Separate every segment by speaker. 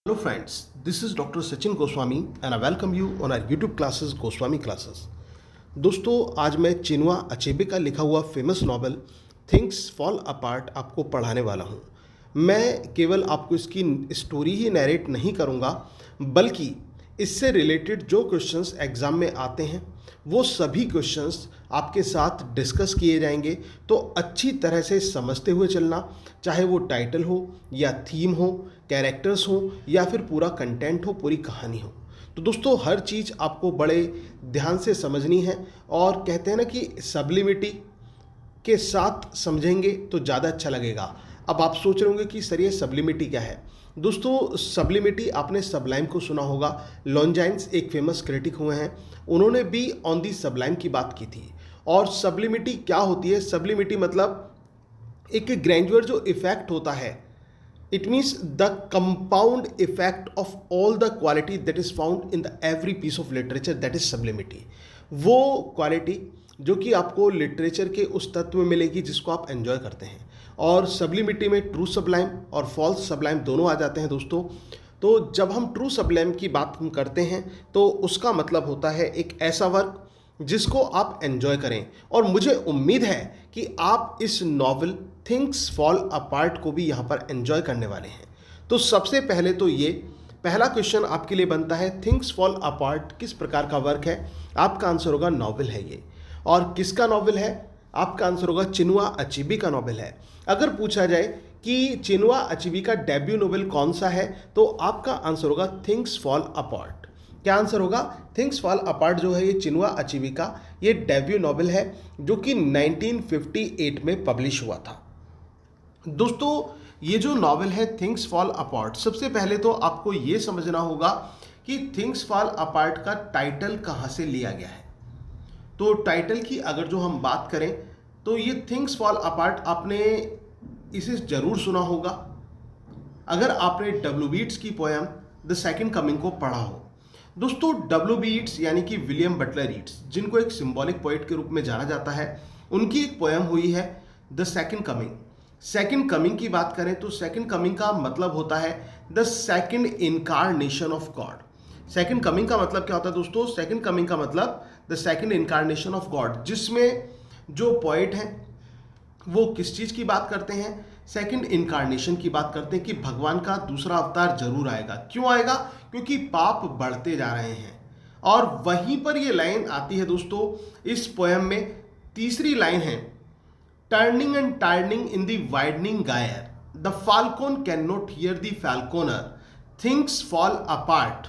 Speaker 1: Hello friends, this is Dr. Sachin Goswami and I welcome you on our YouTube classes Goswami Classes. दोस्तों आज मैं Chinua Achebe का लिखा हुआ famous novel things fall apart आपको पढ़ाने वाला हूँ। मैं केवल आपको इसकी स्टोरी ही नैरेट नहीं करूँगा, बल्कि इससे रिलेटेड जो क्वेश्चंस एग्ज़ाम में आते हैं वो सभी क्वेश्चंस आपके साथ डिस्कस किए जाएंगे। तो अच्छी तरह से समझते हुए चलना, चाहे वो टाइटल हो या थीम हो, कैरेक्टर्स हो या फिर पूरा कंटेंट हो, पूरी कहानी हो। तो दोस्तों हर चीज़ आपको बड़े ध्यान से समझनी है और कहते हैं ना कि सब्लिमिटी के साथ समझेंगे तो ज़्यादा अच्छा लगेगा। अब आप सोच रहे होंगे कि सर ये सब्लिमिटी क्या है। दोस्तों सब्लिमिटी आपने सबलाइम को सुना होगा। लॉन्जाइन्स एक फेमस क्रिटिक हुए हैं, उन्होंने भी ऑन दी सबलाइम की बात की थी। और सब्लिमिटी क्या होती है? सब्लिमिटी मतलब एक ग्रैंडर जो इफेक्ट होता है, it means the compound effect of all the quality that is found in the every piece of literature, that is sublimity. वो क्वालिटी जो कि आपको लिटरेचर के उस तत्व में मिलेगी जिसको आप एंजॉय करते हैं। और सब्लिमिटी में ट्रू सबलाइम और फॉल्स सबलाइम दोनों आ जाते हैं दोस्तों। तो जब हम ट्रू सबलाइम की बात हम करते हैं तो उसका मतलब होता है एक ऐसा वर्क जिसको आप एंजॉय करें। और मुझे उम्मीद है कि आप इस नॉवल थिंग्स फॉल अपार्ट को भी यहाँ पर एंजॉय करने वाले हैं। तो सबसे पहले तो ये पहला क्वेश्चन आपके लिए बनता है, थिंग्स फॉल अपार्ट किस प्रकार का वर्क है? आपका आंसर होगा नॉवल है ये। और किसका नॉवल है? आपका आंसर होगा चिनुआ अचेबे का नॉवल है। अगर पूछा जाए कि चिनुआ अचेबे का डेब्यू नॉवल कौन सा है तो आपका आंसर होगा थिंग्स फॉल अपार्ट। क्या आंसर होगा? थिंग्स फॉल अपार्ट जो है ये चिनुआ अचेबे का ये डेब्यू नॉवल है जो कि 1958 में पब्लिश हुआ था। दोस्तों ये जो नॉवल है थिंग्स फॉल अपार्ट, सबसे पहले तो आपको ये समझना होगा कि थिंग्स फॉल अपार्ट का टाइटल कहाँ से लिया गया है। तो टाइटल की अगर जो हम बात करें तो ये थिंग्स फॉल अपार्ट आपने इसे जरूर सुना होगा अगर आपने डब्ल्यू बी येट्स की पोएम द सेकंड कमिंग को पढ़ा हो। दोस्तों डब्ल्यू बी येट्स यानी कि विलियम बटलर येट्स, जिनको एक सिंबॉलिक पोएट के रूप में जाना जाता है, उनकी एक पोएम हुई है the second coming. Second coming की बात करें तो सेकंड कमिंग का मतलब होता है the second incarnation of God. Second coming का मतलब क्या होता है दोस्तों? सेकंड कमिंग का मतलब the second incarnation of God, जिसमें जो पोएट हैं वो किस चीज़ की बात करते हैं? सेकंड इनकारनेशन की बात करते हैं कि भगवान का दूसरा अवतार जरूर आएगा। क्यों आएगा? क्योंकि पाप बढ़ते जा रहे हैं। और वहीं पर ये लाइन आती है दोस्तों इस पोएम में, तीसरी लाइन है, turning and turning in the widening gyre, the falcon can not hear the falconer, things fall apart,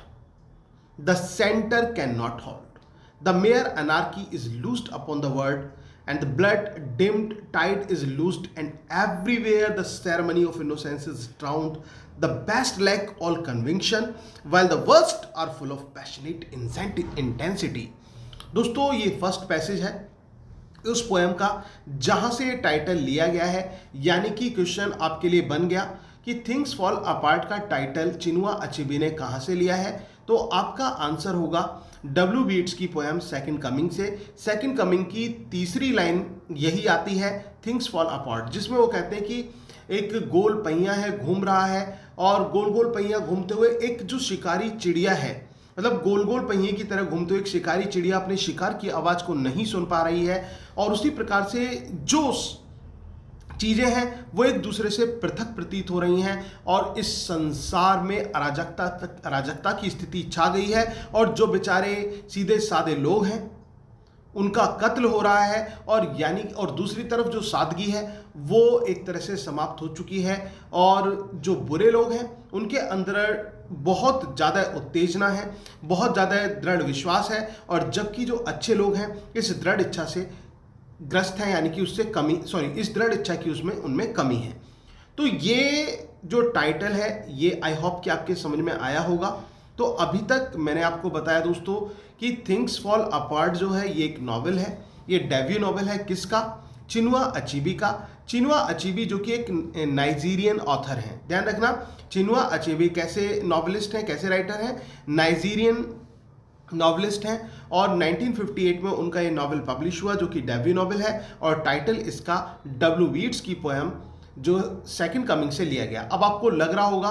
Speaker 1: the center cannot hold. The mere anarchy is loosed upon the world, and the blood dimmed tide is loosed, and everywhere the ceremony of innocence is drowned. The best lack all conviction, while the worst are full of passionate intensity. दोस्तों ये first passage है उस poem का जहां से ये title लिया गया है। यानी कि क्वेश्चन आपके लिए बन गया कि थिंग्स फॉल अपार्ट का टाइटल चिनुआ अचेबे ने कहां से लिया है। तो आपका आंसर होगा डब्ल्यू बी येट्स की पोएम सेकंड कमिंग से। सेकंड कमिंग की तीसरी लाइन यही आती है थिंग्स फॉल अपार्ट, जिसमें वो कहते हैं कि एक गोल पहिया है घूम रहा है, और गोल गोल पहिया घूमते हुए एक जो शिकारी चिड़िया है, मतलब गोल गोल पहिए की तरह घूमते हुए एक शिकारी चिड़िया अपने शिकार की आवाज को नहीं सुन पा रही है। और उसी प्रकार से जो चीजें हैं वो एक दूसरे से पृथक प्रतीत हो रही हैं, और इस संसार में अराजकता की स्थिति छा गई है, और जो बेचारे सीधे साधे लोग हैं उनका कत्ल हो रहा है। और दूसरी तरफ जो सादगी है वो एक तरह से समाप्त हो चुकी है, और जो बुरे लोग हैं उनके अंदर बहुत ज़्यादा उत्तेजना है, बहुत ज़्यादा दृढ़ विश्वास है, और जबकि जो अच्छे लोग हैं इस दृढ़ इच्छा से ग्रस्त है, यानी कि उससे कमी, इस दृढ़ इच्छा की उनमें कमी है। तो ये जो टाइटल है ये आई होप कि आपके समझ में आया होगा। तो अभी तक मैंने आपको बताया दोस्तों कि थिंग्स फॉल अपार्ट जो है ये एक नॉवल है, ये डेब्यू नॉवल है किसका? चिनुआ अचेबे का। चिनुआ अचेबे जो कि एक नाइजीरियन ऑथर हैं, ध्यान रखना। चिनुआ अचेबे कैसे नॉवलिस्ट हैं, कैसे राइटर हैं? नाइजीरियन नॉवलिस्ट हैं, और 1958 में उनका ये नॉवल पब्लिश हुआ जो कि डेब्यू नॉवल है, और टाइटल इसका डब्ल्यू बी येट्स की पोएम जो सेकंड कमिंग से लिया गया। अब आपको लग रहा होगा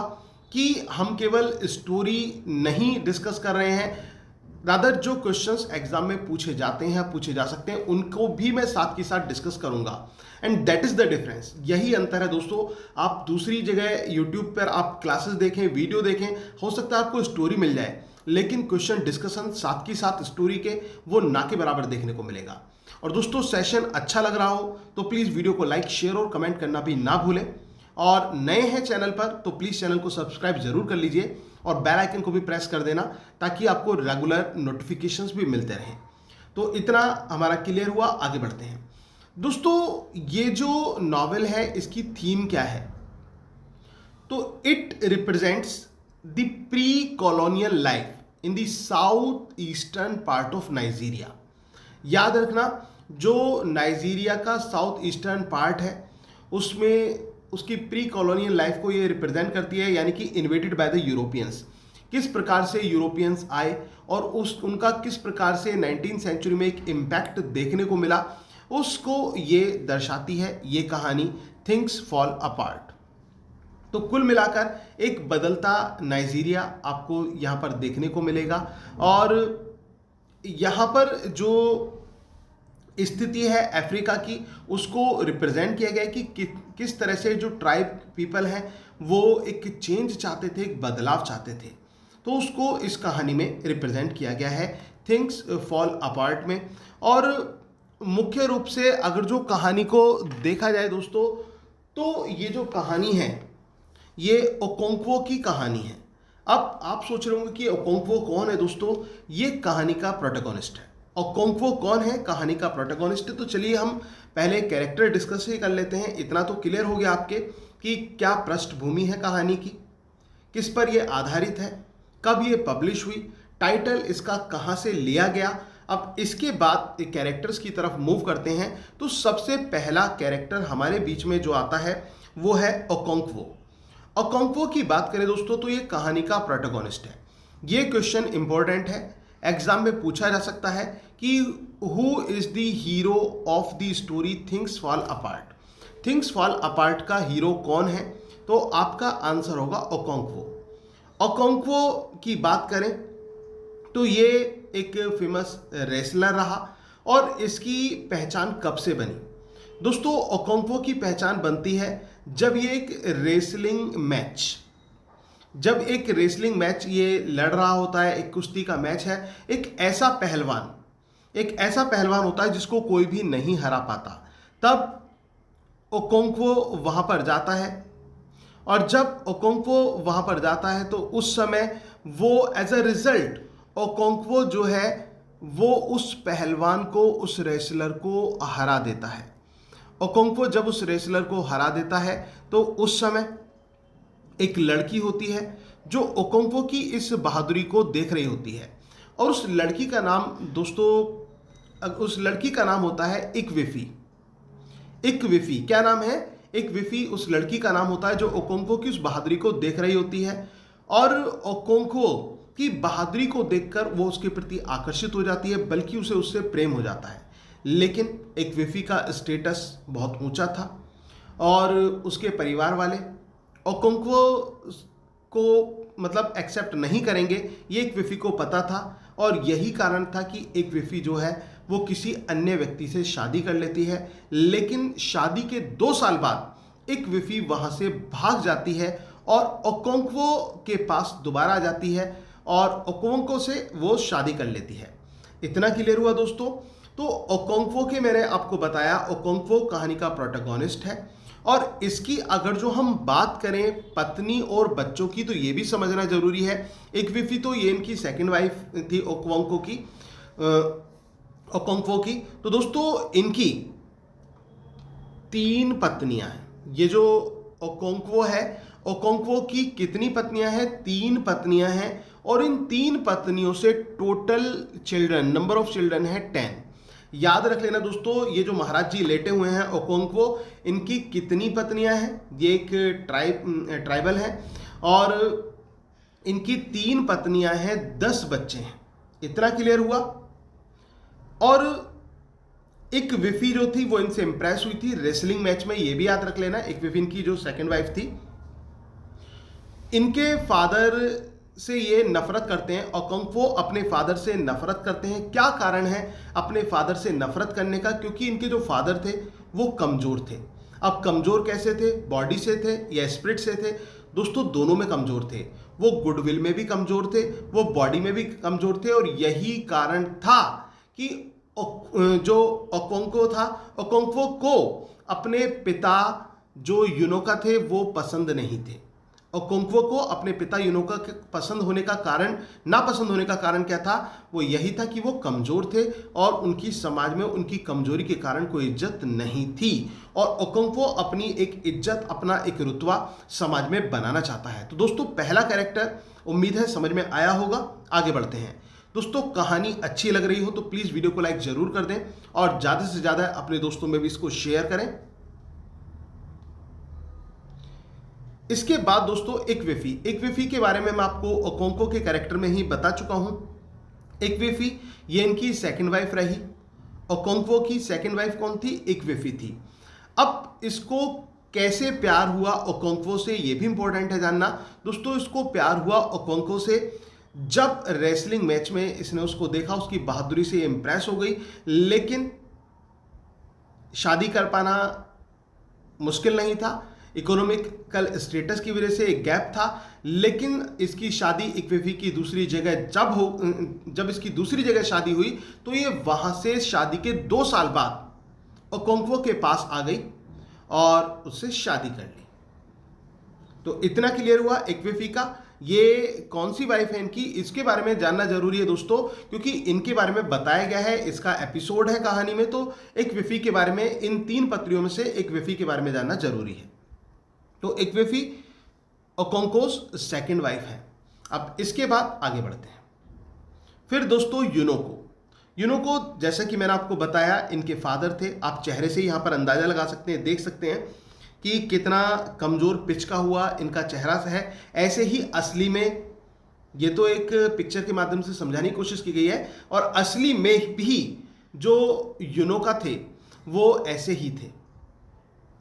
Speaker 1: कि हम केवल स्टोरी नहीं डिस्कस कर रहे हैं, रादर जो क्वेश्चंस एग्जाम में पूछे जाते हैं, पूछे जा सकते हैं, उनको भी मैं साथ के साथ डिस्कस करूंगा। And that is the difference, यही अंतर है दोस्तों। आप दूसरी जगह यूट्यूब पर आप क्लासेस देखें, वीडियो देखें, हो सकता है आपको स्टोरी मिल जाए, लेकिन क्वेश्चन डिस्कशन साथ के साथ स्टोरी के वो ना के बराबर देखने को मिलेगा। और दोस्तों सेशन अच्छा लग रहा हो तो प्लीज़ वीडियो को लाइक, शेयर और कमेंट करना भी ना भूलें। और नए हैं चैनल पर तो प्लीज़ चैनल को सब्सक्राइब जरूर कर लीजिए और बेल आइकन को भी प्रेस कर देना, ताकि आपको रेगुलर नोटिफिकेशंस भी मिलते रहें। तो इतना हमारा क्लियर हुआ, आगे बढ़ते हैं। दोस्तों ये जो नॉवेल है इसकी थीम क्या है? तो it represents the pre colonial life in the south eastern part of Nigeria. याद रखना, जो नाइजीरिया का साउथ ईस्टर्न पार्ट है उसमें उसकी प्री कॉलोनियल लाइफ को ये रिप्रेजेंट करती है, यानी कि इन्वेटेड बाय द यूरोपियंस। किस प्रकार से यूरोपियंस आए और उनका किस प्रकार से 19th सेंचुरी में एक इम्पैक्ट देखने को मिला, उसको ये दर्शाती है ये कहानी थिंग्स फॉल अपार्ट। तो कुल मिलाकर एक बदलता नाइजीरिया आपको यहाँ पर देखने को मिलेगा। और यहाँ पर जो स्थिति है अफ्रीका की, उसको रिप्रेजेंट किया गया है कि किस तरह से जो ट्राइब पीपल हैं वो एक चेंज चाहते थे, एक बदलाव चाहते थे। तो उसको इस कहानी में रिप्रेजेंट किया गया है थिंग्स फॉल अपार्ट में। और मुख्य रूप से अगर जो कहानी को देखा जाए दोस्तों, तो ये जो कहानी है ये ओकोंक्वो की कहानी है। अब आप सोच रहे होंगे कि ओकोंक्वो कौन है दोस्तों? ये कहानी का प्रोटोगोनिस्ट है। ओकोंक्वो कौन है? कहानी का प्रोटोगोनिस्ट है। तो चलिए हम पहले कैरेक्टर डिस्कस ही कर लेते हैं। इतना तो क्लियर हो गया आपके कि क्या पृष्ठभूमि है कहानी की, किस पर यह आधारित है, कब ये पब्लिश हुई, टाइटल इसका कहाँ से लिया गया। अब इसके बाद एक कैरेक्टर्स की तरफ मूव करते हैं। तो सबसे पहला कैरेक्टर हमारे बीच में जो आता है वो है ओकोंक्वो। ओकोंक्वो की बात करें दोस्तों तो ये कहानी का प्रोटोगोनिस्ट है। ये क्वेश्चन इंपॉर्टेंट है, एग्जाम में पूछा जा सकता है कि who is the hero of the story things fall apart. Things fall apart का हीरो कौन है? तो आपका आंसर होगा ओकोंक्वो। ओकोंक्वो की बात करें तो ये एक फेमस रेसलर रहा। और इसकी पहचान कब से बनी? दोस्तों ओकोंक्वो की पहचान बनती है जब ये एक रेसलिंग मैच ये लड़ रहा होता है, एक कुश्ती का मैच है। एक ऐसा पहलवान होता है जिसको कोई भी नहीं हरा पाता। तब ओकोंक्वो वहाँ पर जाता है, और जब ओकोंक्वो वहाँ पर जाता है तो उस समय वो एज अ रिजल्ट ओकोंक्वो जो है वो उस पहलवान को, उस रेसलर को हरा देता है। ओकोंक्वो जब उस रेसलर को हरा देता है तो उस समय एक लड़की होती है जो ओकोंक्वो की इस बहादुरी को देख रही होती है। और उस लड़की का नाम दोस्तों, उस लड़की का नाम होता है इक्विफी। क्या नाम है? इक्विफी उस लड़की का नाम होता है जो ओकोंक्वो की उस बहादुरी को देख रही होती है। और ओकोंक्वो की बहादुरी को देखकर वो उसके प्रति आकर्षित हो जाती है, बल्कि उससे प्रेम हो जाता है। लेकिन इक्विफी का स्टेटस बहुत ऊंचा था और उसके परिवार वाले ओकोंक्वो को मतलब एक्सेप्ट नहीं करेंगे, ये इक्विफी को पता था। और यही कारण था कि इक्विफी जो है वो किसी अन्य व्यक्ति से शादी कर लेती है। लेकिन शादी के 2 साल बाद इक्विफी वहाँ से भाग जाती है और ओकोंक्वो के पास दोबारा आ जाती है और ओकोंक्वो से वो शादी कर लेती है। इतना क्लियर हुआ दोस्तों? तो ओकोंक्वो के मैंने आपको बताया, ओकोंक्वो कहानी का प्रोटोगोनिस्ट है। और इसकी अगर जो हम बात करें पत्नी और बच्चों की, तो ये भी समझना जरूरी है। इक्विफी तो ये इनकी सेकंड वाइफ थी ओकोंक्वो की। तो दोस्तों इनकी 3 पत्नियां हैं। ये जो ओकोंक्वो है, ओकोंक्वो की कितनी पत्नियां हैं? 3 पत्नियां हैं। और इन 3 पत्नियों से टोटल नंबर ऑफ चिल्ड्रन है 10। याद रख लेना दोस्तों, ये जो महाराज जी लेटे हुए हैं ओकोंक्वो, इनकी कितनी पत्नियां हैं? ये एक ट्राइबल है और इनकी 3 पत्नियां हैं, 10 बच्चे हैं। इतना क्लियर हुआ? और इक्विफी जो थी वो इनसे इंप्रेस हुई थी रेसलिंग मैच में, ये भी याद रख लेना। इक्विफी इनकी जो सेकंड वाइफ थी। इनके फादर से ये नफरत करते हैं। ओकोंक्वो अपने फादर से नफरत करते हैं। क्या कारण है अपने फादर से नफरत करने का? क्योंकि इनके जो फादर थे वो कमज़ोर थे। अब कमज़ोर कैसे थे? बॉडी से थे या स्पिरिट से थे? दोस्तों दोनों में कमज़ोर थे। वो गुडविल में भी कमज़ोर थे, वो बॉडी में भी कमज़ोर थे। और यही कारण था कि जो ओकोंक्वो था, ओकोंक्वो को अपने पिता जो यूनोका थे वो पसंद नहीं थे। ओकोंक्वो को अपने पिता यूनोका के पसंद होने का कारण, नापसंद होने का कारण क्या था? वो यही था कि वो कमज़ोर थे और उनकी समाज में उनकी कमज़ोरी के कारण कोई इज्जत नहीं थी। और ओकोंक्वो अपनी एक इज्जत, अपना एक रुतबा समाज में बनाना चाहता है। तो दोस्तों पहला कैरेक्टर उम्मीद है समझ में आया होगा। आगे बढ़ते हैं। दोस्तों कहानी अच्छी लग रही हो तो प्लीज़ वीडियो को लाइक ज़रूर कर दें और ज़्यादा से ज़्यादा अपने दोस्तों में भी इसको शेयर करें। इसके बाद दोस्तों इक्वेफी के बारे में मैं आपको ओकोंक्वो के कैरेक्टर में ही बता चुका हूं। इक्वेफी ये इनकी सेकंड वाइफ रही। ओकोंक्वो की सेकंड वाइफ कौन थी? इक्वेफी थी। अब इसको कैसे प्यार हुआ ओकोंक्वो से, ये भी इंपॉर्टेंट है जानना। दोस्तों इसको प्यार हुआ ओकोंक्वो से जब रेसलिंग मैच में इसने उसको देखा, उसकी बहादुरी से इंप्रेस हो गई। लेकिन शादी कर पाना मुश्किल नहीं था, इकोनॉमिकल स्टेटस की वजह से एक गैप था। लेकिन इसकी शादी इक्वेफी की दूसरी जगह जब इसकी दूसरी जगह शादी हुई तो ये वहां से शादी के 2 साल बाद ओकोंक्वो के पास आ गई और उससे शादी कर ली। तो इतना क्लियर हुआ इक्वेफी का। ये कौन सी वाइफ है इनकी, इसके बारे में जानना जरूरी है दोस्तों, क्योंकि इनके बारे में बताया गया है, इसका एपिसोड है कहानी में। तो इक्वेफी के बारे में, इन 3 पत्रियों में से इक्वेफी के बारे में जानना जरूरी है। तो इक्वेफी ओकोंक्वोस सेकंड वाइफ है। अब इसके बाद आगे बढ़ते हैं। फिर दोस्तों यूनोको जैसा कि मैंने आपको बताया इनके फादर थे। आप चेहरे से यहाँ पर अंदाजा लगा सकते हैं, देख सकते हैं कि कितना कमज़ोर पिच का हुआ इनका चेहरा है। ऐसे ही असली में, ये तो एक पिक्चर के माध्यम से समझाने की कोशिश की गई है, और असली में भी जो यूनोका थे वो ऐसे ही थे।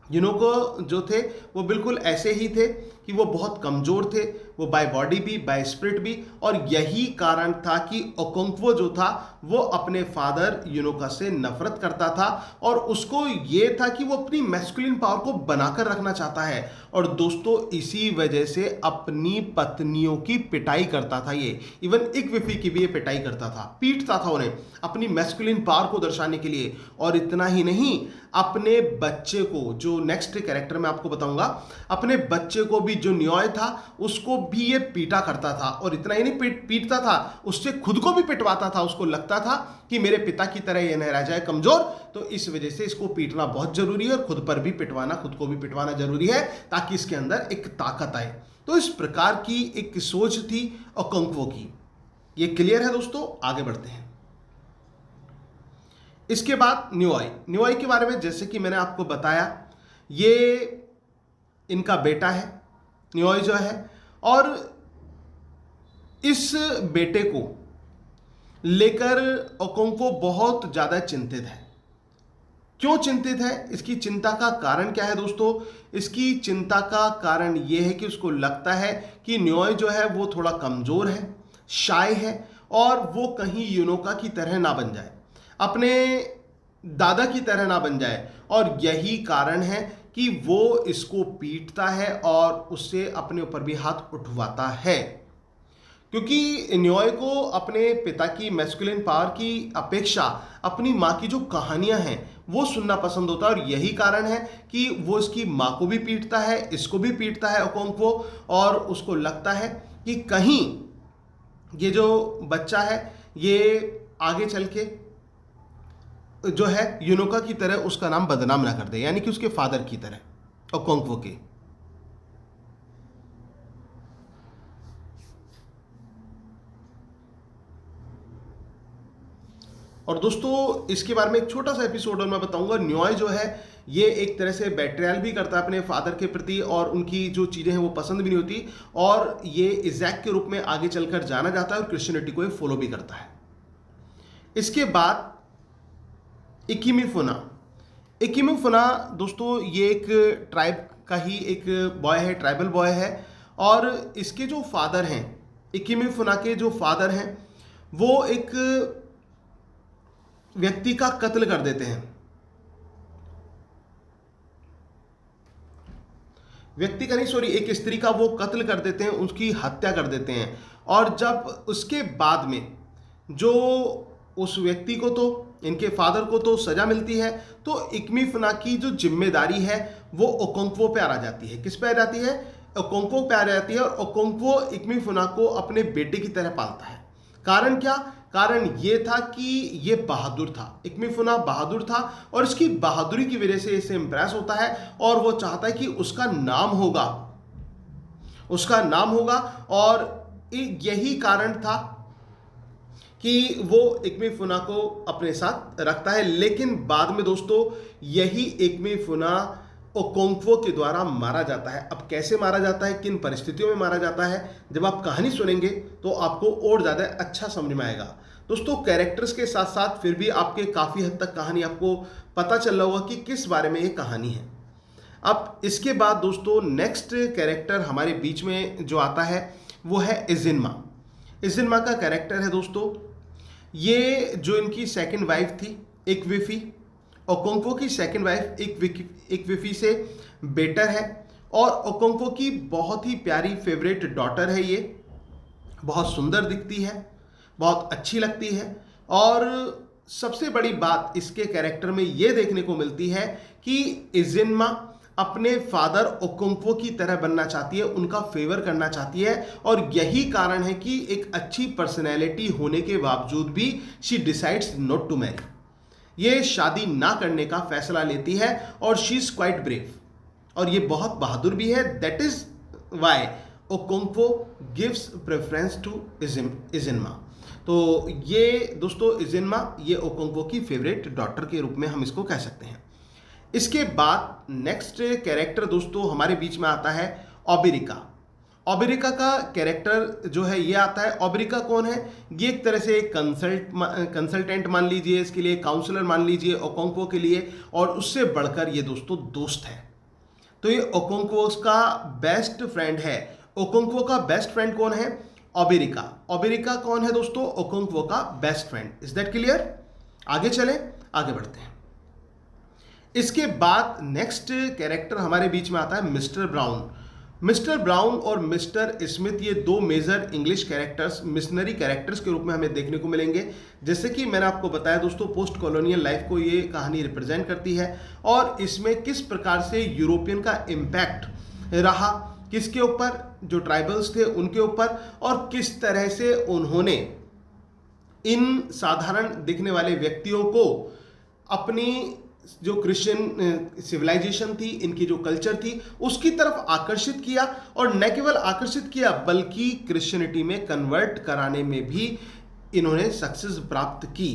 Speaker 1: यूनोको जो थे वो बिल्कुल ऐसे ही थे कि वो बहुत कमज़ोर थे, वो बाय बॉडी भी बाय स्पिरिट भी। और यही कारण था कि ओकोंक्वो जो था वो अपने फादर यूनोका से नफरत करता था और उसको ये था कि वो अपनी मैस्कुलिन पावर को बनाकर रखना चाहता है। और दोस्तों इसी वजह से अपनी पत्नियों की पिटाई करता था ये। इवन इक्वेफी की भी ये पिटाई करता था, पीटता था उन्हें अपनी मैस्कुलिन पावर को दर्शाने के लिए। और इतना ही नहीं, अपने बच्चे को, जो नेक्स्ट कैरेक्टर मैं आपको बताऊंगा, अपने बच्चे को भी, जो न्योय था, उसको भी ये पीटा करता था। और इतना ही नहीं पीटता था, उससे खुद को भी पिटवाता था। उसको लगता था कि मेरे पिता की तरह ये न रह जाए कमजोर, तो इस वजह से इसको पीटना बहुत जरूरी है और खुद पर भी पिटवाना, खुद को भी पिटवाना जरूरी है ताकि इसके अंदर एक ताकत आए। तो इस प्रकार की एक सोच थी ओकोंक्वो की। ये क्लियर है दोस्तों। आगे बढ़ते हैं। इसके बाद न्योय के बारे में जैसे कि मैंने आपको बताया, ये इनका बेटा है न्योय जो है। और इस बेटे को लेकर ओकोंक्वो बहुत ज़्यादा चिंतित है। क्यों चिंतित है? इसकी चिंता का कारण क्या है दोस्तों? इसकी चिंता का कारण यह है कि उसको लगता है कि न्योय जो है वो थोड़ा कमज़ोर है, शाय है, और वो कहीं यूनोका की तरह ना बन जाए, अपने दादा की तरह ना बन जाए। और यही कारण है कि वो इसको पीटता है और उससे अपने ऊपर भी हाथ उठवाता है। क्योंकि न्योय को अपने पिता की मैस्कुलिन पावर की अपेक्षा अपनी माँ की जो कहानियाँ हैं वो सुनना पसंद होता है। और यही कारण है कि वो इसकी माँ को भी पीटता है, इसको भी पीटता है ओकोंक्वो। और उसको लगता है कि कहीं ये जो बच्चा है ये आगे चल के जो है यूनोका की तरह उसका नाम बदनाम ना कर दे, यानी कि उसके फादर की तरह ओकोंक्वो के। और दोस्तों इसके बारे में एक छोटा सा एपिसोड और मैं बताऊंगा। न्योय जो है ये एक तरह से बेट्रियल भी करता है अपने फादर के प्रति, और उनकी जो चीज़ें हैं वो पसंद भी नहीं होती, और ये इज़ैक के रूप में आगे चलकर जाना जाता है और क्रिश्चियनिटी को फॉलो भी करता है। इसके बाद इकिमिफुना दोस्तों ये एक ट्राइब का ही एक बॉय है, ट्राइबल बॉय है। और इसके जो फादर हैं, इकिमी फुना के जो फादर हैं, वो एक व्यक्ति का कत्ल कर देते हैं, व्यक्ति का नहीं सॉरी, एक स्त्री का वो कत्ल कर देते हैं, उसकी हत्या कर देते हैं। और जब उसके बाद में जो उस व्यक्ति को तो इनके फादर को तो सजा मिलती है, तो इकमी फुना की जो जिम्मेदारी है वो ओकोंक्वो पे आ जाती है। किस पे आ जाती है? ओकोंक्वो पे आ जाती है। और ओकोंक्वो इकमी फुना को अपने बेटे की तरह पालता है। कारण क्या? कारण ये था कि ये बहादुर था, इकमी फुना बहादुर था, और इसकी बहादुरी की वजह से इसे इंप्रेस होता है और वो चाहता है कि उसका नाम होगा, उसका नाम होगा। और यही कारण था कि वो इकमी फुना को अपने साथ रखता है। लेकिन बाद में दोस्तों यही इकमी फुना ओकोंक्वो के द्वारा मारा जाता है। अब कैसे मारा जाता है, किन परिस्थितियों में मारा जाता है, जब आप कहानी सुनेंगे तो आपको और ज़्यादा अच्छा समझ में आएगा। दोस्तों कैरेक्टर्स के साथ साथ फिर भी आपके काफ़ी हद तक कहानी आपको पता चल रहा होगा कि किस बारे में ये कहानी है। अब इसके बाद दोस्तों नेक्स्ट कैरेक्टर हमारे बीच में जो आता है वो है इजिन्मा। इजिन्मा का कैरेक्टर है दोस्तों, ये जो इनकी सेकंड वाइफ थी इक्विफी, ओकोंक्वो की सेकंड वाइफ इक्विफी से बेटर है, और ओकोंक्वो की बहुत ही प्यारी फेवरेट डॉटर है। ये बहुत सुंदर दिखती है, बहुत अच्छी लगती है। और सबसे बड़ी बात इसके कैरेक्टर में ये देखने को मिलती है कि इजिन्मा अपने फादर ओकोंक्वो की तरह बनना चाहती है, उनका फेवर करना चाहती है। और यही कारण है कि एक अच्छी पर्सनैलिटी होने के बावजूद भी she decides not to marry, ये शादी ना करने का फैसला लेती है। और शी इज क्वाइट ब्रेव, और ये बहुत बहादुर भी है। That is why Okonkwo gives preference to Ezinma. तो ये दोस्तों इजिन्मा ये ओकोंक्वो की फेवरेट डॉटर के रूप में हम इसको कह सकते हैं। इसके बाद नेक्स्ट कैरेक्टर दोस्तों हमारे बीच में आता है ओबेरिका। ओबेरिका का कैरेक्टर जो है ये आता है। ओबेरिका कौन है? ये एक तरह से कंसल्टेंट मान लीजिए, इसके लिए काउंसलर मान लीजिए ओकोंक्वो के लिए, और उससे बढ़कर ये दोस्तों दोस्त है। तो ये ओकोंक्वो का बेस्ट फ्रेंड है। ओकोंक्वो का बेस्ट फ्रेंड कौन है? ओबेरिका। ओबेरिका कौन है दोस्तों? ओकोंक्वो का best friend. Is that clear? आगे चलें, आगे बढ़ते हैं। इसके बाद नेक्स्ट कैरेक्टर हमारे बीच में आता है मिस्टर ब्राउन। मिस्टर ब्राउन और मिस्टर स्मिथ ये दो major English characters, missionary characters के रूप में हमें देखने को मिलेंगे। जैसे कि मैंने आपको बताया दोस्तों, पोस्ट कॉलोनियल लाइफ को ये कहानी रिप्रेजेंट करती है, और इसमें किस प्रकार से यूरोपियन का इम्पैक्ट रहा, किसके ऊपर? जो ट्राइबल्स थे उनके ऊपर, और किस तरह से उन्होंने इन साधारण दिखने वाले व्यक्तियों को अपनी जो क्रिश्चियन सिविलाइजेशन थी, इनकी जो कल्चर थी, उसकी तरफ आकर्षित किया। और न केवल आकर्षित किया बल्कि क्रिश्चियनिटी में कन्वर्ट कराने में भी इन्होंने सक्सेस प्राप्त की।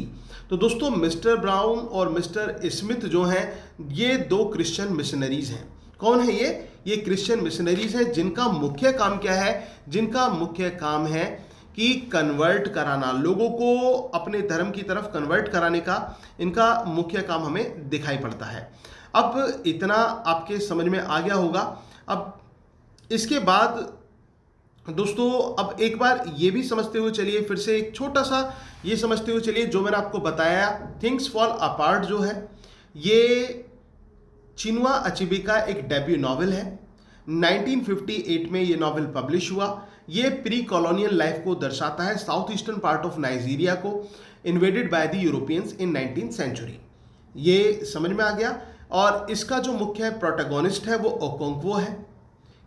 Speaker 1: तो दोस्तों मिस्टर ब्राउन और मिस्टर स्मिथ जो हैं ये दो क्रिश्चियन मिशनरीज हैं। कौन है ये क्रिश्चियन मिशनरीज हैं, जिनका मुख्य काम क्या है? जिनका मुख्य काम है कि कन्वर्ट कराना, लोगों को अपने धर्म की तरफ कन्वर्ट कराने का इनका मुख्य काम हमें दिखाई पड़ता है। अब इतना आपके समझ में आ गया होगा। अब इसके बाद दोस्तों अब एक बार ये भी समझते हुए चलिए, फिर से एक छोटा सा ये समझते हुए चलिए, जो मैंने आपको बताया थिंग्स फॉल अपार्ट जो है ये चिनुआ अचेबे का एक डेब्यू नॉवेल है। 1958 में ये नॉवेल पब्लिश हुआ। ये प्री कॉलोनियल लाइफ को दर्शाता है, south eastern part of Nigeria को invaded by the Europeans in 19th century. ये समझ में आ गया। और इसका जो मुख्य प्रोटैगोनिस्ट है वो ओकोंक्वो है,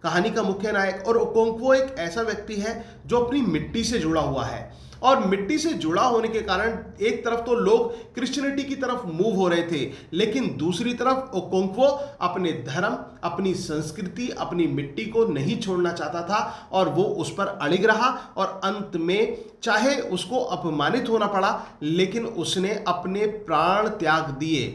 Speaker 1: कहानी का मुख्य नायक। और ओकोंक्वो एक ऐसा व्यक्ति है जो अपनी मिट्टी से जुड़ा हुआ है, और मिट्टी से जुड़ा होने के कारण एक तरफ तो लोग क्रिश्चियनिटी की तरफ मूव हो रहे थे, लेकिन दूसरी तरफ ओकोंक्वो अपने धर्म, अपनी संस्कृति, अपनी मिट्टी को नहीं छोड़ना चाहता था, और वो उस पर अड़िग रहा। और अंत में चाहे उसको अपमानित होना पड़ा, लेकिन उसने अपने प्राण त्याग दिए।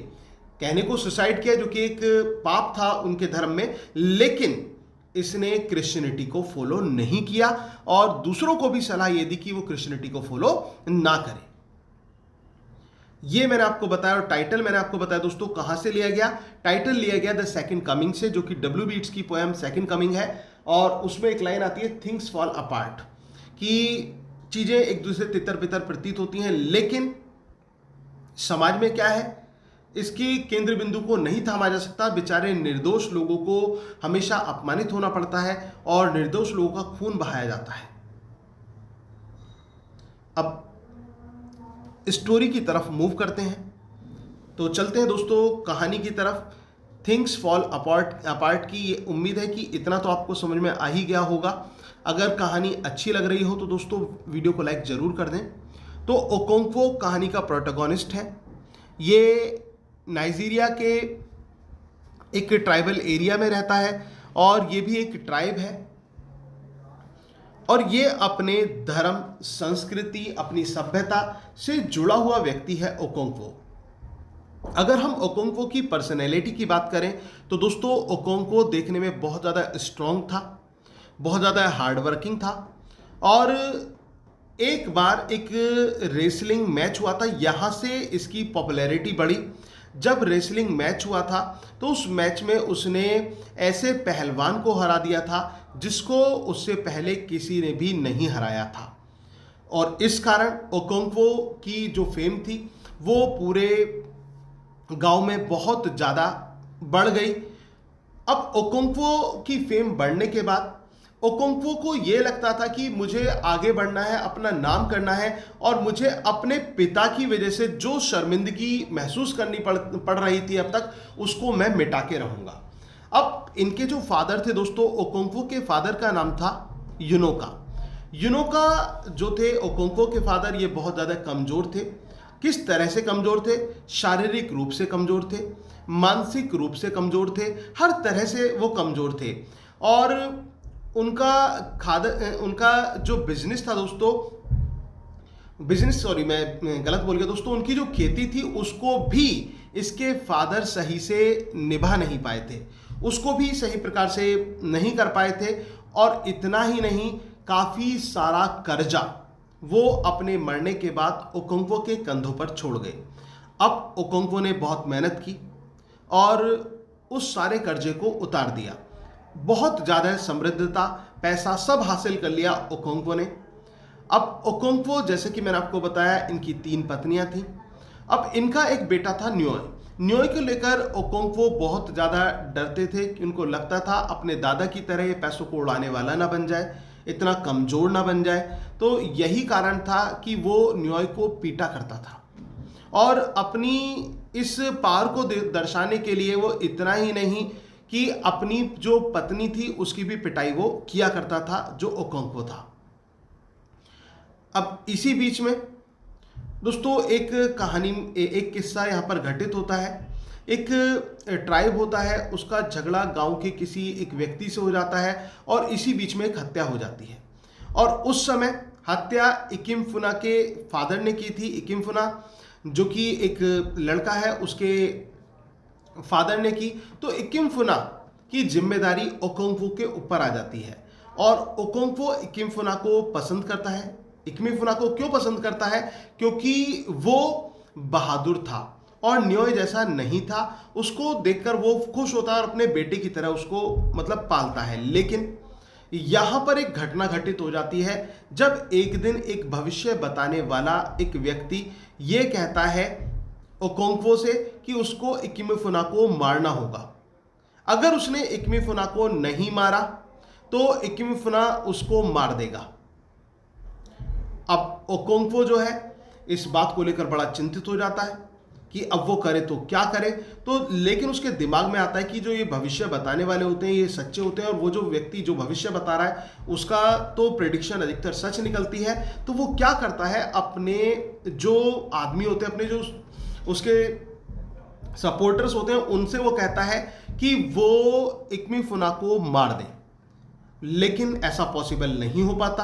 Speaker 1: कहने को सुसाइड किया, जो कि एक पाप था उनके धर्म में, लेकिन इसने क्रिश्चियनिटी को फॉलो नहीं किया, और दूसरों को भी सलाह ये दी कि वो क्रिश्चियनिटी को फॉलो ना करें। ये मैंने आपको बताया। और टाइटल मैंने आपको बताया दोस्तों कहां से लिया गया। टाइटल लिया गया द सेकंड कमिंग से, जो कि W.B. येट्स की पोएम सेकंड कमिंग है। और उसमें एक लाइन आती है थिंग्स फॉल अपार्ट, कि चीज़ें एक दूसरे तितर बितर प्रतीत होती हैं, लेकिन समाज में क्या है, इसकी केंद्र बिंदु को नहीं थामा जा सकता। बेचारे निर्दोष लोगों को हमेशा अपमानित होना पड़ता है और निर्दोष लोगों का खून बहाया जाता है। अब स्टोरी की तरफ मूव करते हैं, तो चलते हैं दोस्तों कहानी की तरफ। थिंग्स फॉल अपार्ट की ये उम्मीद है कि इतना तो आपको समझ में आ ही गया होगा। अगर कहानी अच्छी लग रही हो तो दोस्तों वीडियो को लाइक ज़रूर कर दें। तो ओकोंक्वो कहानी का प्रोटोगोनिस्ट है। ये नाइजीरिया के एक ट्राइबल एरिया में रहता है और ये भी एक ट्राइब है, और ये अपने धर्म, संस्कृति, अपनी सभ्यता से जुड़ा हुआ व्यक्ति है ओकोंक्वो। अगर हम ओकोंक्वो की पर्सनैलिटी की बात करें तो दोस्तों ओकोंक्वो देखने में बहुत ज़्यादा स्ट्रॉन्ग था, बहुत ज़्यादा हार्डवर्किंग था, और एक बार एक रेसलिंग मैच हुआ था, यहाँ से इसकी पॉपुलैरिटी बढ़ी। जब रेसलिंग मैच हुआ था तो उस मैच में उसने ऐसे पहलवान को हरा दिया था जिसको उससे पहले किसी ने भी नहीं हराया था, और इस कारण ओकोंक्वो की जो फेम थी वो पूरे गांव में बहुत ज़्यादा बढ़ गई। अब ओकोंक्वो की फेम बढ़ने के बाद ओकोंक्वो को ये लगता था कि मुझे आगे बढ़ना है, अपना नाम करना है, और मुझे अपने पिता की वजह से जो शर्मिंदगी महसूस करनी पड़ रही थी अब तक, उसको मैं मिटा के रहूँगा। अब इनके जो फादर थे दोस्तों, ओकोंक्वो के फादर का नाम था यूनोका। यूनोका जो थे ओकोंक्वो के फादर, ये बहुत ज़्यादा कमज़ोर थे। किस तरह से कमज़ोर थे? शारीरिक रूप से कमज़ोर थे, मानसिक रूप से कमज़ोर थे, हर तरह से वो कमज़ोर थे। और उनका जो बिजनेस था दोस्तों, मैं गलत बोल गया दोस्तों, उनकी जो खेती थी उसको भी इसके फादर सही से निभा नहीं पाए थे, उसको भी सही प्रकार से नहीं कर पाए थे। और इतना ही नहीं, काफ़ी सारा कर्जा वो अपने मरने के बाद ओकोंक्वो के कंधों पर छोड़ गए। अब ओकोंक्वो ने बहुत मेहनत की और उस सारे कर्जे को उतार दिया, बहुत ज़्यादा समृद्धता, पैसा सब हासिल कर लिया ओकोंक्वो ने। अब ओकोंक्वो, जैसे कि मैंने आपको बताया, इनकी 3 पत्नियां थीं। अब इनका एक बेटा था न्योय। न्योय को लेकर ओकोंक्वो बहुत ज़्यादा डरते थे कि उनको लगता था अपने दादा की तरह ये पैसों को उड़ाने वाला ना बन जाए, इतना कमज़ोर ना बन जाए। तो यही कारण था कि वो न्योय को पीटा करता था, और अपनी इस पावर को दर्शाने के लिए वो इतना ही नहीं कि अपनी जो पत्नी थी उसकी भी पिटाई वो किया करता था, जो ओकोंक्वो था। अब इसी बीच में दोस्तों एक कहानी, एक किस्सा यहाँ पर घटित होता है। एक ट्राइब होता है, उसका झगड़ा गांव के किसी एक व्यक्ति से हो जाता है, और इसी बीच में एक हत्या हो जाती है। और उस समय हत्या इकिमफुना के फादर ने की थी। इकिमफुना जो कि एक लड़का है, उसके फादर ने की। तो इकिमफुना की जिम्मेदारी ओकोंक्वो के ऊपर आ जाती है, और ओकोंक्वो इकिमफुना को पसंद करता है। इकिमफुना को क्यों पसंद करता है? क्योंकि वो बहादुर था और न्योय जैसा नहीं था। उसको देखकर वो खुश होता है और अपने बेटे की तरह उसको मतलब पालता है। लेकिन यहाँ पर एक घटना घटित हो जाती है, जब एक दिन एक भविष्य बताने वाला एक व्यक्ति ये कहता है ओकोंक्वो से कि उसको इकिमफुना को मारना होगा। अगर उसने इकिमफुना को नहीं मारा तो इकिमफुना उसको मार देगा। अब ओकोंक्वो जो है इस बात को लेकर बड़ा चिंतित हो जाता है कि अब वो करे तो क्या करे। तो लेकिन उसके दिमाग में आता है कि जो ये भविष्य बताने वाले होते हैं ये सच्चे होते हैं, और वो जो व्यक्ति जो भविष्य बता रहा है उसका तो प्रेडिक्शन अधिकतर सच निकलती है। तो वो क्या करता है, अपने जो आदमी होते हैं, अपने जो उसके सपोर्टर्स होते हैं, उनसे वो कहता है कि वो इकिमफुना को मार दें। लेकिन ऐसा पॉसिबल नहीं हो पाता,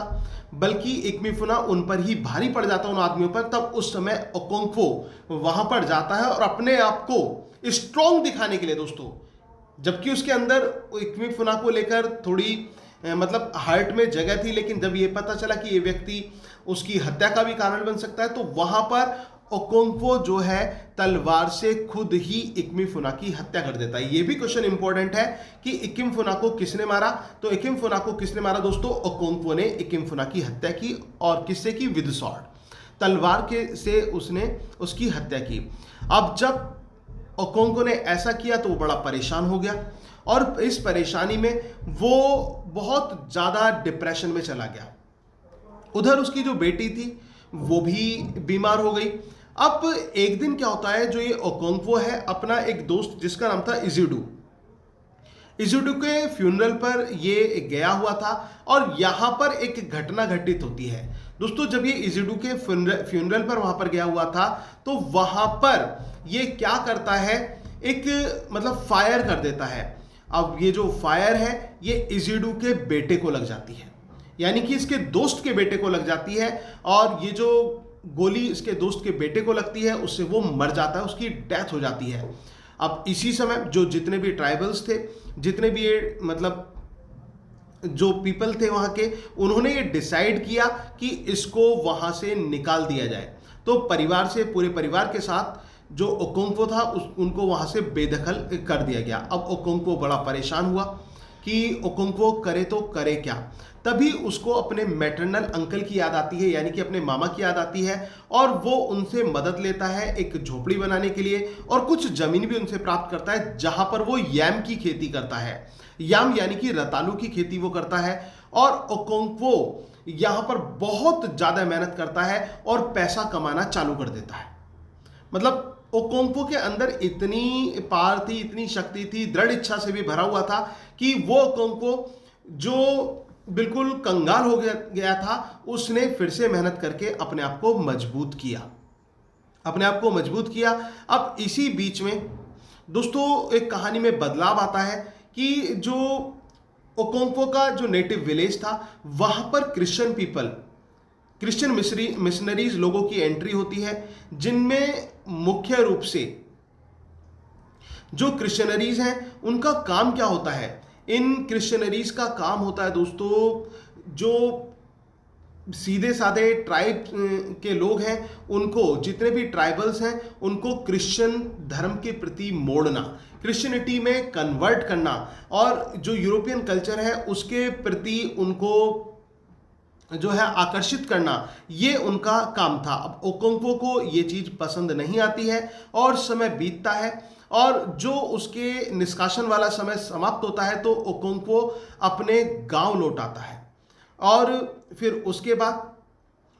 Speaker 1: बल्कि इकिमफुना उन पर ही भारी पड़ जाता है, उन आदमियों पर। तब उस समय ओकोंक्वो वहां पर जाता है और अपने आप को स्ट्रॉन्ग दिखाने के लिए दोस्तों, जबकि उसके अंदर इकिमफुना को लेकर थोड़ी मतलब हार्ट में जगह थी, लेकिन जब ये पता चला कि ये व्यक्ति उसकी हत्या का भी कारण बन सकता है, तो वहां पर ओकोंक्वो जो है तलवार से खुद ही इकिम फुना की हत्या कर देता है। ये भी क्वेश्चन इंपॉर्टेंट है कि इकिम फुना को किसने मारा, तो इकिम फुना को किसने मारा दोस्तों, ओकोंक्वो ने इकिम फुना की हत्या की। और किससे की, विद स्वॉर्ड, तलवार के से उसने उसकी हत्या की। अब जब ओकोंक्वो ने ऐसा किया तो वो बड़ा परेशान हो गया और इस परेशानी में वो बहुत ज़्यादा डिप्रेशन में चला गया। उधर उसकी जो बेटी थी वो भी बीमार हो गई। अब एक दिन क्या होता है, जो ये ओकोंक्वो है अपना एक दोस्त जिसका नाम था इजुडू के फ्यूनरल पर ये गया हुआ था और यहाँ पर एक घटना घटित होती है दोस्तों। जब ये इजुडू के फ्यूनरल पर वहाँ पर गया हुआ था तो वहाँ पर ये क्या करता है, एक मतलब फायर कर देता है। अब ये जो फायर है ये इजुडू के बेटे को लग जाती है, यानी कि इसके दोस्त के बेटे को लग जाती है और ये जो गोली इसके दोस्त के बेटे को लगती है उससे वो मर जाता है, उसकी डेथ हो जाती है। अब इसी समय जो जितने भी ट्राइबल्स थे, जितने भी ये मतलब जो पीपल थे वहाँ के, उन्होंने ये डिसाइड किया कि इसको वहाँ से निकाल दिया जाए। तो परिवार से, पूरे परिवार के साथ जो ओकोंक्वो था उनको वहाँ से बेदखल कर दिया गया। अब ओकोंक्वो बड़ा परेशान हुआ कि ओकोंक्वो करे तो करे क्या। तभी उसको अपने मैटरनल अंकल की याद आती है, यानी कि अपने मामा की याद आती है और वो उनसे मदद लेता है एक झोपड़ी बनाने के लिए और कुछ जमीन भी उनसे प्राप्त करता है जहां पर वो याम की खेती करता है। याम यानी कि रतालू की खेती वो करता है और ओकोंक्वो यहाँ पर बहुत ज़्यादा मेहनत करता है और पैसा कमाना चालू कर देता है। मतलब ओकोंक्वो के अंदर इतनी पावर थी, इतनी शक्ति थी, दृढ़ इच्छा से भी भरा हुआ था कि वो ओकोंक्वो जो बिल्कुल कंगाल हो गया था उसने फिर से मेहनत करके अपने आप को मजबूत किया, अपने आप को मजबूत किया। अब इसी बीच में दोस्तों एक कहानी में बदलाव आता है कि जो ओकोंक्वो का जो नेटिव विलेज था वहां पर क्रिश्चियन पीपल, क्रिश्चियन मिशनरीज लोगों की एंट्री होती है, जिनमें मुख्य रूप से जो क्रिश्चियनरीज हैं उनका काम क्या होता है। इन क्रिश्चियनरीज का काम होता है दोस्तों, जो सीधे साधे ट्राइब के लोग हैं उनको, जितने भी ट्राइबल्स हैं उनको क्रिश्चियन धर्म के प्रति मोड़ना, क्रिश्चियनिटी में कन्वर्ट करना और जो यूरोपियन कल्चर है उसके प्रति उनको जो है आकर्षित करना, ये उनका काम था। अब ओकोंक्वो को ये चीज़ पसंद नहीं आती है और समय बीतता है और जो उसके निष्कासन वाला समय समाप्त होता है तो ओकोंक्वो अपने गांव लौट आता है और फिर उसके बाद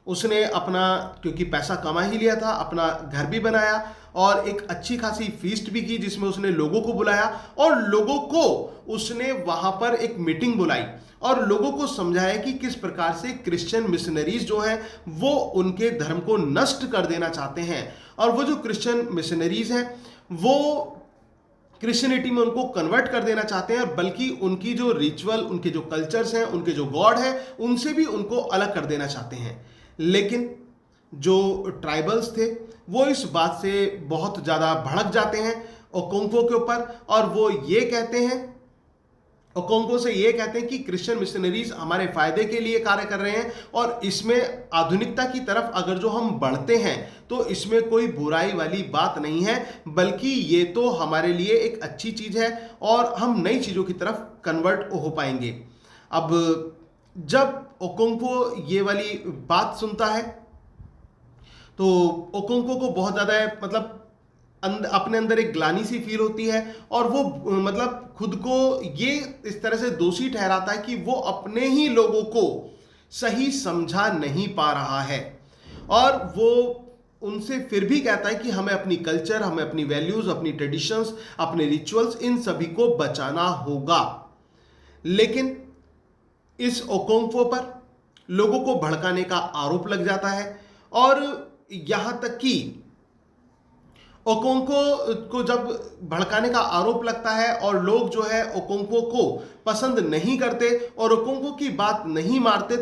Speaker 1: उसने अपना, क्योंकि पैसा कमा ही लिया था, अपना घर भी बनाया और एक अच्छी खासी फीस्ट भी की जिसमें उसने लोगों को बुलाया और लोगों को उसने वहाँ पर एक मीटिंग बुलाई और लोगों को समझाया कि किस प्रकार से क्रिश्चियन मिशनरीज जो हैं वो उनके धर्म को नष्ट कर देना चाहते हैं और वो जो क्रिश्चियन मिशनरीज हैं वो क्रिश्चियनिटी में उनको कन्वर्ट कर देना चाहते हैं, बल्कि उनकी जो रिचुअल, उनके जो कल्चर्स हैं, उनके जो गॉड हैं, उनसे भी उनको अलग कर देना चाहते हैं। लेकिन जो ट्राइबल्स थे वो इस बात से बहुत ज़्यादा भड़क जाते हैं ओकोंक्वो के ऊपर और वो ये कहते हैं, ओकोंक्वो से ये कहते हैं कि क्रिश्चियन मिशनरीज हमारे फायदे के लिए कार्य कर रहे हैं और इसमें आधुनिकता की तरफ अगर जो हम बढ़ते हैं तो इसमें कोई बुराई वाली बात नहीं है, बल्कि ये तो हमारे लिए एक अच्छी चीज़ है और हम नई चीज़ों की तरफ कन्वर्ट हो पाएंगे। अब जब ओकोंक्वो ये वाली बात सुनता है तो ओकोंक्वो को बहुत ज़्यादा मतलब अपने अंदर एक ग्लानी सी फील होती है और वो मतलब खुद को ये इस तरह से दोषी ठहराता है कि वो अपने ही लोगों को सही समझा नहीं पा रहा है और वो उनसे फिर भी कहता है कि हमें अपनी कल्चर, हमें अपनी वैल्यूज, अपनी ट्रेडिशंस, अपने रिचुअल्स, इन सभी को बचाना होगा। लेकिन इस ओकोंक्वो पर लोगों को भड़काने का आरोप लग जाता है और यहां तक कि ओकोंक्वो को जब भड़काने का आरोप लगता है और लोग जो है ओकोंक्वो को पसंद नहीं करते और ओकोंक्वो की बात नहीं मानते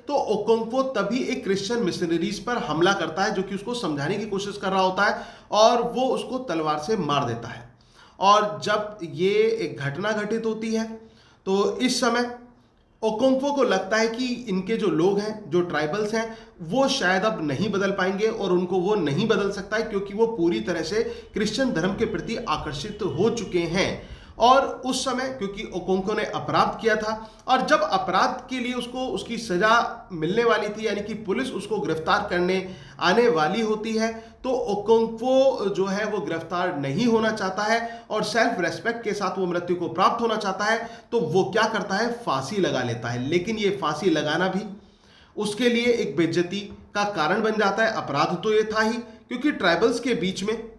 Speaker 1: तो ओकोंक्वो तभी एक क्रिश्चियन मिशनरीज पर हमला करता है जो कि उसको समझाने की कोशिश कर रहा होता है और वो उसको तलवार से मार देता है। और जब ये एक घटना घटित होती है तो इस समय ओकोंक्वो को लगता है कि इनके जो लोग हैं, जो ट्राइबल्स हैं, वो शायद अब नहीं बदल पाएंगे और उनको वो नहीं बदल सकता है क्योंकि वो पूरी तरह से क्रिश्चियन धर्म के प्रति आकर्षित हो चुके हैं। और उस समय क्योंकि ओकोंक्वो ने अपराध किया था और जब अपराध के लिए उसको उसकी सजा मिलने वाली थी, यानी कि पुलिस उसको गिरफ्तार करने आने वाली होती है, तो ओकोंक्वो जो है वो गिरफ्तार नहीं होना चाहता है और सेल्फ रेस्पेक्ट के साथ वो मृत्यु को प्राप्त होना चाहता है। तो वो क्या करता है, फांसी लगा लेता है। लेकिन ये फांसी लगाना भी उसके लिए एक बेइज्जती का कारण बन जाता है। अपराध तो ये था ही, क्योंकि ट्राइबल्स के बीच में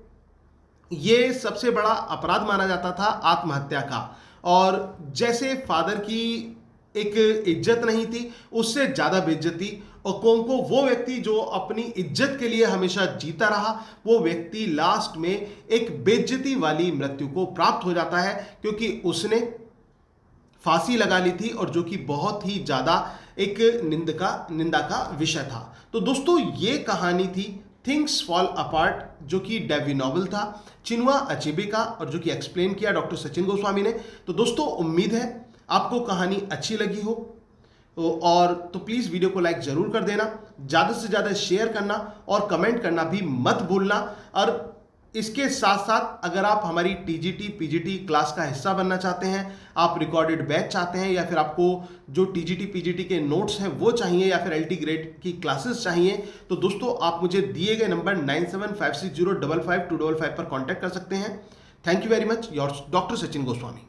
Speaker 1: ये सबसे बड़ा अपराध माना जाता था आत्महत्या का। और जैसे फादर की एक इज्जत नहीं थी, उससे ज्यादा बेइज्जती ओकोंक्वो, वो व्यक्ति जो अपनी इज्जत के लिए हमेशा जीता रहा, वो व्यक्ति लास्ट में एक बेइज्जती वाली मृत्यु को प्राप्त हो जाता है क्योंकि उसने फांसी लगा ली थी, और जो कि बहुत ही ज्यादा एक निंदा का विषय था। तो दोस्तों ये कहानी थी थिंग्स फॉल अपार्ट, जो कि डेब्यू नॉवल था चिनुआ अचेबे का, और जो कि एक्सप्लेन किया डॉक्टर सचिन गोस्वामी ने। तो दोस्तों उम्मीद है आपको कहानी अच्छी लगी हो, और तो प्लीज़ वीडियो को लाइक ज़रूर कर देना, ज़्यादा से ज़्यादा शेयर करना और कमेंट करना भी मत भूलना। और इसके साथ साथ अगर आप हमारी टीजीटी पीजीटी क्लास का हिस्सा बनना चाहते हैं, आप रिकॉर्डेड बैच चाहते हैं, या फिर आपको जो टीजीटी पीजीटी के नोट्स हैं वो चाहिए, या फिर एलटी ग्रेड की क्लासेस चाहिए, तो दोस्तों आप मुझे दिए गए नंबर 9756055255 पर कॉन्टैक्ट कर सकते हैं। Thank you very much, your doctor Sachin Goswami.